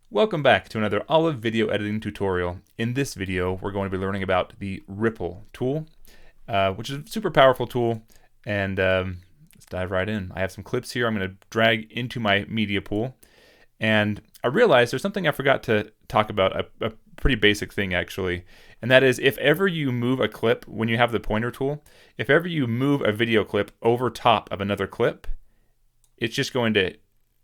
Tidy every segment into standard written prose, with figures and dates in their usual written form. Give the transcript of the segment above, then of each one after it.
Welcome back to another Olive video editing tutorial. In this video, we're going to be learning about the Ripple tool, which is a super powerful tool, and let's dive right in. I have some clips here I'm going to drag into my media pool, and I realized there's something I forgot to talk about, a pretty basic thing actually, and that is if ever you move a clip, when you have the pointer tool, if ever you move a video clip over top of another clip, it's just going to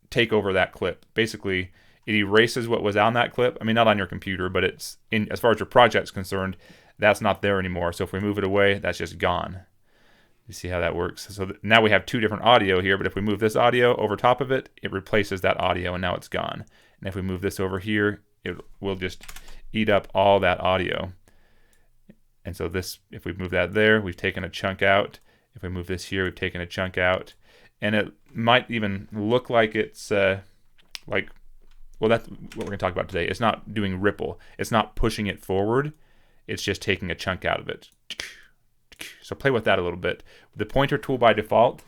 take over that clip. Basically, it erases what was on that clip. I mean, not on your computer, but it's in, as far as your project's concerned, that's not there anymore. So if we move it away, that's just gone. You see how that works? So now we have two different audio here, but if we move this audio over top of it, it replaces that audio and now it's gone. And if we move this over here, it will just eat up all that audio. And so this, if we move that there, we've taken a chunk out. If we move this here, we've taken a chunk out. And it might even look like it's well, that's what we're going to talk about today. It's not doing ripple. It's not pushing it forward. It's just taking a chunk out of it. So play with that a little bit. The pointer tool by default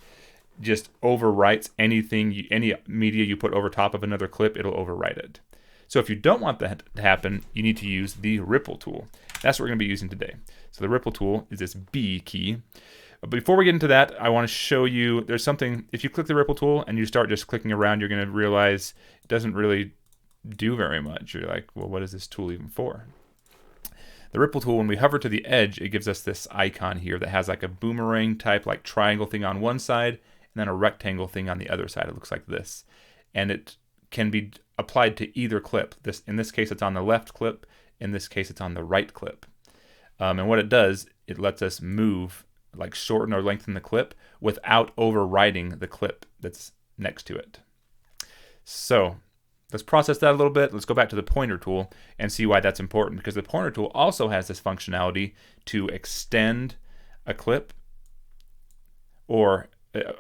just overwrites anything, any media you put over top of another clip, it'll overwrite it. So if you don't want that to happen, you need to use the ripple tool. That's what we're going to be using today. So the ripple tool is this B key. But before we get into that, I want to show you, there's something, if you click the ripple tool and you start just clicking around, you're going to realize it doesn't really do very much. You're like, well, what is this tool even for? The ripple tool, when we hover to the edge, it gives us this icon here that has like a boomerang type, like triangle thing on one side, and then a rectangle thing on the other side. It looks like this. And it can be applied to either clip. In this case, it's on the left clip. In this case, it's on the right clip. And what it does, it lets us move, like shorten or lengthen the clip without overwriting the clip that's next to it. So let's process that a little bit. Let's go back to the pointer tool and see why that's important, because the pointer tool also has this functionality to extend a clip or,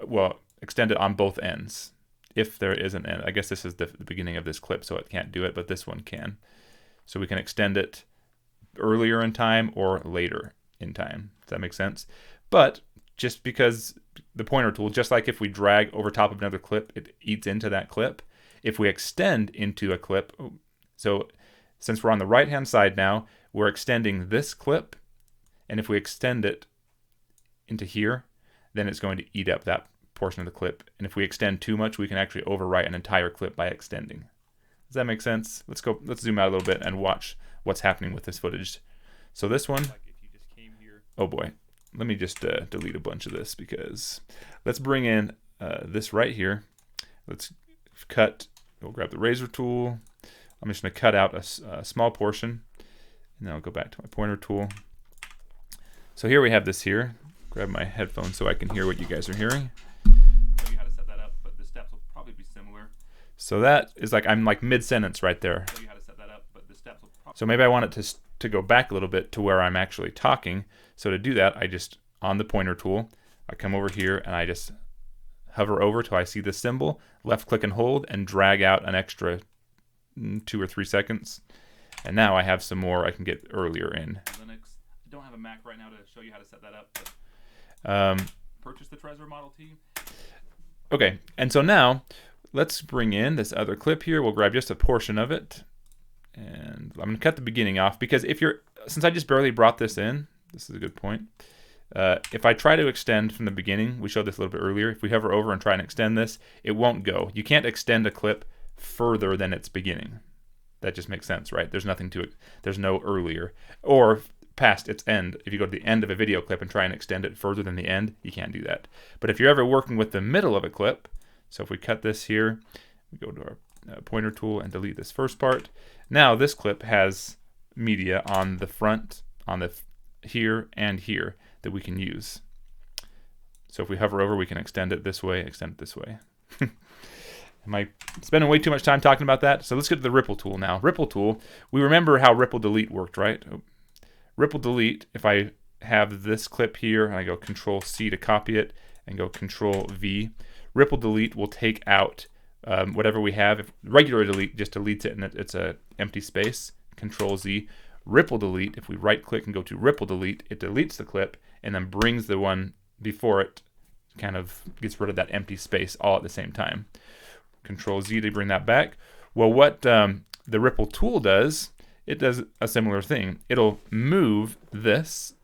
well, extend it on both ends. If there is an end, I guess this is the beginning of this clip, so it can't do it, but this one can. So we can extend it earlier in time or later in time. Does that make sense? But just because the pointer tool, just like if we drag over top of another clip, it eats into that clip. If we extend into a clip, so since we're on the right hand side now, we're extending this clip, and if we extend it into here, then it's going to eat up that portion of the clip. And if we extend too much, we can actually overwrite an entire clip by extending. Does that make sense? Let's zoom out a little bit and watch what's happening with this footage. So this one, oh boy, let me just delete a bunch of this, because let's bring in this right here. Let's cut, we'll grab the razor tool. I'm just going to cut out a small portion, and then I'll go back to my pointer tool. So here we have this here. Grab my headphones so I can hear what you guys are hearing. Show you how to set that up, but the steps will probably be similar. So that is like, I'm like mid-sentence right there. Show you how to set that up, but the steps will probably... So maybe I want it to go back a little bit to where I'm actually talking. So to do that, I just, on the pointer tool, I come over here and I just hover over till I see the symbol, left click and hold, and drag out an extra 2 or 3 seconds. And now I have some more I can get earlier in. Linux. I don't have a Mac right now to show you how to set that up, but purchase the Trezor Model T. Okay, and so now let's bring in this other clip here. We'll grab just a portion of it, and I'm gonna cut the beginning off, because since I just barely brought this in, this is a good point. If I try to extend from the beginning, we showed this a little bit earlier, if we hover over and try and extend this, it won't go. You can't extend a clip further than its beginning. That just makes sense, right? There's nothing to it. There's no earlier. Or past its end. If you go to the end of a video clip and try and extend it further than the end, you can't do that. But if you're ever working with the middle of a clip, so if we cut this here, we go to our pointer tool and delete this first part. Now this clip has media on the front, on the here and here, that we can use. So if we hover over, we can extend it this way, extend it this way. Am I spending way too much time talking about that? So let's get to the ripple tool now. Ripple tool, we remember how ripple delete worked, right? Ripple delete, if I have this clip here and I go Control C to copy it and go Control V, ripple delete will take out whatever we have. If regular delete just deletes it and it's a empty space. Control Z. Ripple delete, if we right click and go to ripple delete, it deletes the clip and then brings the one before it, kind of gets rid of that empty space all at the same time. Control Z to bring that back. Well, what the ripple tool does, it does a similar thing. It'll move this,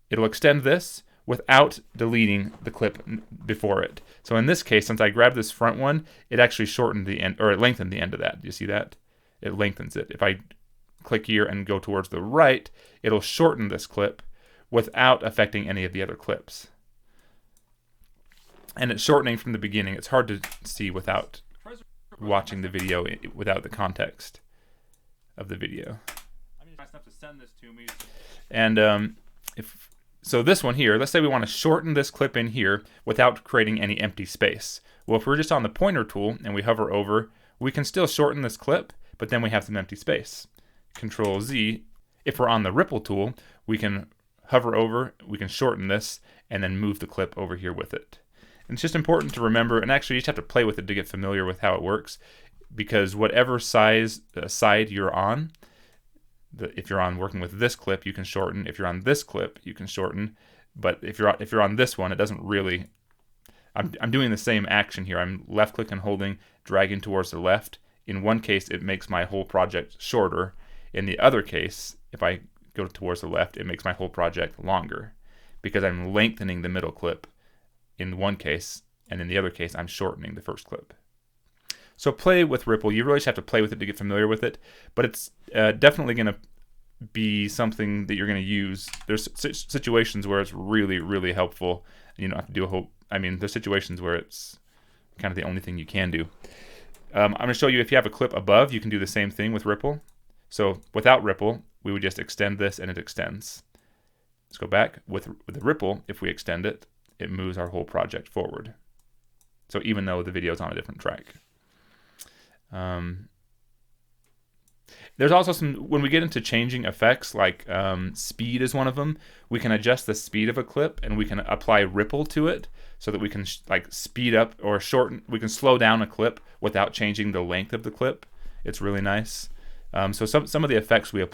it'll extend this without deleting the clip before it. So in this case, since I grabbed this front one, it actually shortened the end, or it lengthened the end of that. Do you see that? It lengthens it. If I click here and go towards the right, it'll shorten this clip without affecting any of the other clips. And it's shortening from the beginning. It's hard to see without watching the video, without the context of the video. And so this one here, let's say we want to shorten this clip in here without creating any empty space. Well, if we're just on the pointer tool and we hover over, we can still shorten this clip, but then we have some empty space. Control Z. If we're on the ripple tool, we can hover over, we can shorten this, and then move the clip over here with it. And it's just important to remember, and actually you just have to play with it to get familiar with how it works, because whatever side you're on, if you're on working with this clip, you can shorten. If you're on this clip, you can shorten. But if you're on this one, it doesn't really. I'm doing the same action here. I'm left click and holding, dragging towards the left. In one case, it makes my whole project shorter. In the other case, if I go towards the left, it makes my whole project longer, because I'm lengthening the middle clip in one case, and in the other case, I'm shortening the first clip. So play with ripple. You really just have to play with it to get familiar with it, but it's definitely going to be something that you're going to use. There's situations where it's really, really helpful. You don't have to do a whole. I mean, there's situations where it's kind of the only thing you can do. I'm going to show you if you have a clip above, you can do the same thing with ripple. So without ripple, we would just extend this and it extends. Let's go back. With the ripple, if we extend it, it moves our whole project forward. So even though the video is on a different track. There's also some, when we get into changing effects, like speed is one of them, we can adjust the speed of a clip and we can apply ripple to it so that we can like speed up or shorten, we can slow down a clip without changing the length of the clip. It's really nice. So some of the effects we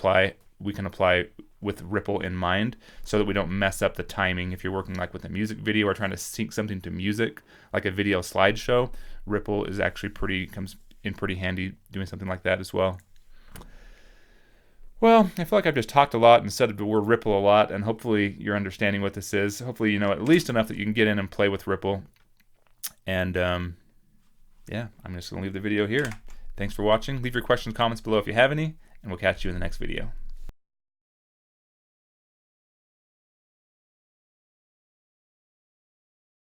can apply with ripple in mind so that we don't mess up the timing. If you're working like with a music video or trying to sync something to music, like a video slideshow, ripple is actually comes in pretty handy doing something like that as well. Well, I feel like I've just talked a lot and said the word ripple a lot, and hopefully you're understanding what this is. Hopefully you know at least enough that you can get in and play with ripple. And yeah, I'm just going to leave the video here. Thanks for watching. Leave your questions, comments below if you have any, and we'll catch you in the next video.